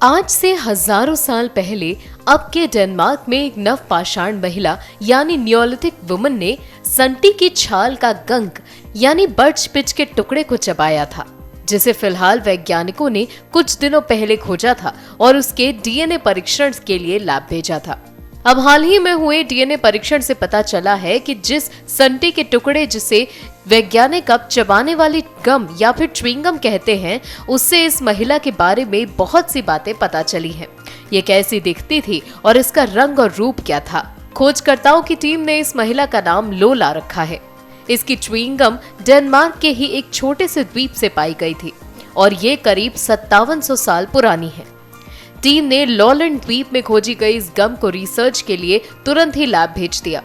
आज से हजारों साल पहले अब के डेनमार्क में एक नवपाषाण महिला यानी नियोलिथिक वुमन ने संटी की छाल का गंक यानी बर्च पिच के टुकड़े को चबाया था, जिसे फिलहाल वैज्ञानिकों ने कुछ दिनों पहले खोजा था और उसके डीएनए परीक्षण के लिए लैब भेजा था। अब हाल ही में हुए डीएनए परीक्षण से पता चला है कि जिस संटी के टुकड़े जिसे वैज्ञानिक अब चबाने वाली गम या फिर च्युइंगम कहते हैं, उससे इस महिला के बारे में बहुत सी बातें पता चली हैं। ये कैसी दिखती थी और इसका रंग और रूप क्या था। खोजकर्ताओं की टीम ने इस महिला का नाम लोला रखा है। इसकी च्युइंगम डेनमार्क के ही एक छोटे से द्वीप से पाई गई थी और ये करीब 5700 साल पुरानी है। टीम ने लॉलैंड द्वीप में खोजी गई इस गम को रिसर्च के लिए तुरंत ही लैब भेज दिया।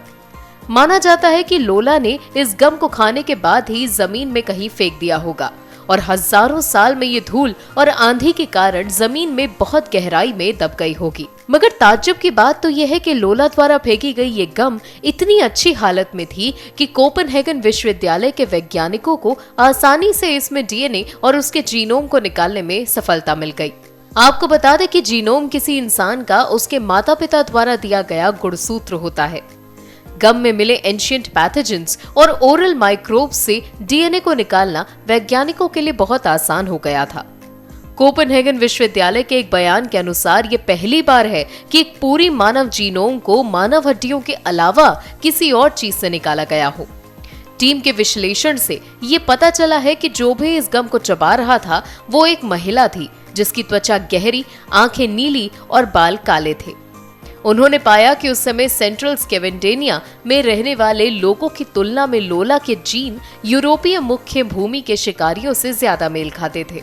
माना जाता है कि लोला ने इस गम को खाने के बाद ही जमीन में कहीं फेंक दिया होगा और हजारों साल में ये धूल और आंधी के कारण जमीन में बहुत गहराई में दब गई होगी। मगर ताज्जुब की बात तो यह है कि लोला द्वारा फेंकी गई ये गम इतनी अच्छी हालत में थी कि कोपेनहेगन विश्वविद्यालय के वैज्ञानिकों को आसानी से इसमें डीएनए और उसके जीनोम को निकालने में सफलता मिल गई। आपको बता दें कि जीनोम किसी इंसान का उसके माता पिता द्वारा दिया गया गुणसूत्र होता है। गम में मिले एंशिएंट पैथोजेंस और ओरल माइक्रोब्स से डीएनए को निकालना वैज्ञानिकों के लिए बहुत आसान हो गया था। कोपेनहेगन विश्वविद्यालय के एक बयान के अनुसार ये पहली बार है कि एक पूरी मानव जीनोम को मानव हड्डियों के अलावा किसी और चीज से निकाला गया हो। टीम के विश्लेषण से ये पता चला है कि जो भी इस गम को चबा रहा था वो एक महिला थी, जिसकी त्वचा गहरी, आंखें नीली और बाल काले थे। उन्होंने पाया कि उस समय सेंट्रल स्केवेंडेनिया में रहने वाले लोगों की तुलना में लोला के जीन यूरोपीय मुख्य भूमि के शिकारियों से ज्यादा मेल खाते थे।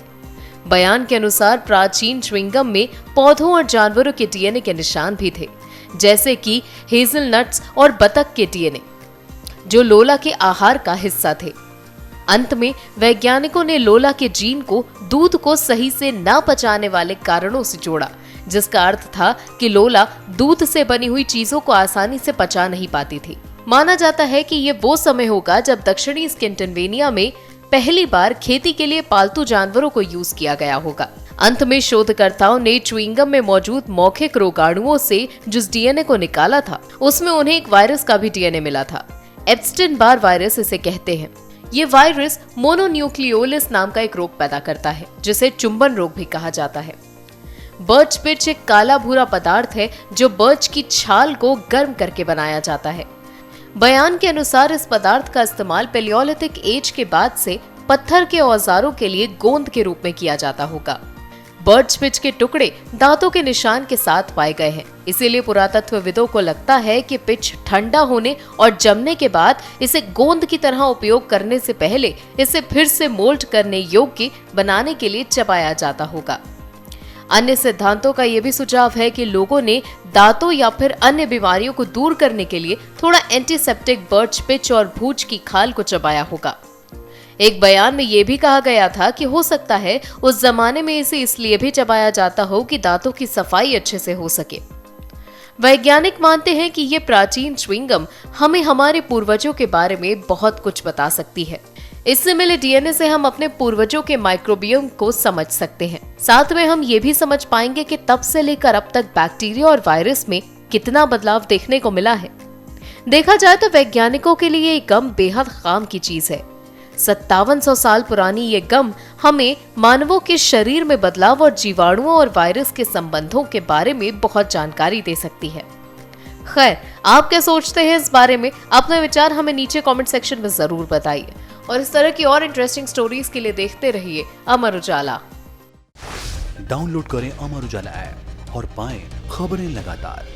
बयान के अनुसार प्राचीन च्युइंगम में पौधों और जानवरों के डीएनए के निशान भी थे, जैसे कि हेजलनट्स और बतख के डीएनए, जो लोला के आहार का हिस्सा थे। अंत में वैज्ञानिकों ने लोला के जीन को दूध को सही से न पचाने वाले कारणों से जोड़ा, जिसका अर्थ था कि लोला दूध से बनी हुई चीजों को आसानी से पचा नहीं पाती थी। माना जाता है कि ये वो समय होगा जब दक्षिणी स्कैंडिनेविया में पहली बार खेती के लिए पालतू जानवरों को यूज किया गया होगा। अंत में शोधकर्ताओं ने च्युइंगम में मौजूद मौखिक रोगाणुओं से जिस डीएनए को निकाला था, उसमें उन्हें एक वायरस का भी डीएनए मिला था। एप्स्टेन बार वायरस इसे कहते हैं। ये वायरस मोनोन्यूक्लियोसिस नाम का एक रोग पैदा करता है, जिसे चुंबन रोग भी कहा जाता है। बर्च पिच एक काला भूरा पदार्थ है जो बर्च की छाल को गर्म करके बनाया जाता है। बयान के अनुसार इस पदार्थ का इस्तेमाल पैलियोलिथिक एज के बाद से पत्थर के औजारों के लिए गोंद के रूप में किया जाता होगा। बर्च पिच के टुकड़े दांतों के निशान के साथ पाए गए हैं, इसीलिए पुरातत्वविदों को लगता है कि पिच ठंडा होने और जमने के बाद इसे गोंद की तरह उपयोग करने से पहले इसे फिर से मोल्ड करने योग्य बनाने के लिए चबाया जाता होगा। अन्य सिद्धांतों का यह भी सुझाव है कि लोगों ने दांतों या फिर अन्य बीमारियों को दूर करने के लिए थोड़ा एंटीसेप्टिक बर्च पिच और भूज की खाल को चबाया होगा। एक बयान में यह भी कहा गया था कि हो सकता है उस जमाने में इसे इसलिए भी चबाया जाता हो कि दांतों की सफाई अच्छे से हो सके। वैज्ञानिक मानते हैं कि ये प्राचीन च्युइंगम हमें हमारे पूर्वजों के बारे में बहुत कुछ बता सकती है। इससे मिले डीएनए से हम अपने पूर्वजों के माइक्रोबियम को समझ सकते हैं। साथ में हम ये भी समझ पाएंगे कि तब से लेकर अब तक बैक्टीरिया और वायरस में कितना बदलाव देखने को मिला है। देखा जाए तो वैज्ञानिकों के लिए ये गम बेहद काम की चीज है। 5700 साल पुरानी ये गम हमें मानवों के शरीर में बदलाव और जीवाणुओं और वायरस के संबंधों के बारे में बहुत जानकारी दे सकती है। खैर, आप क्या सोचते हैं इस बारे में? अपने विचार हमें नीचे कमेंट सेक्शन में जरूर बताइए और इस तरह की और इंटरेस्टिंग स्टोरीज के लिए देखते रहिए अमर उजाला। डाउनलोड करें अमर उजाला ऐप और पाएं खबरें लगातार।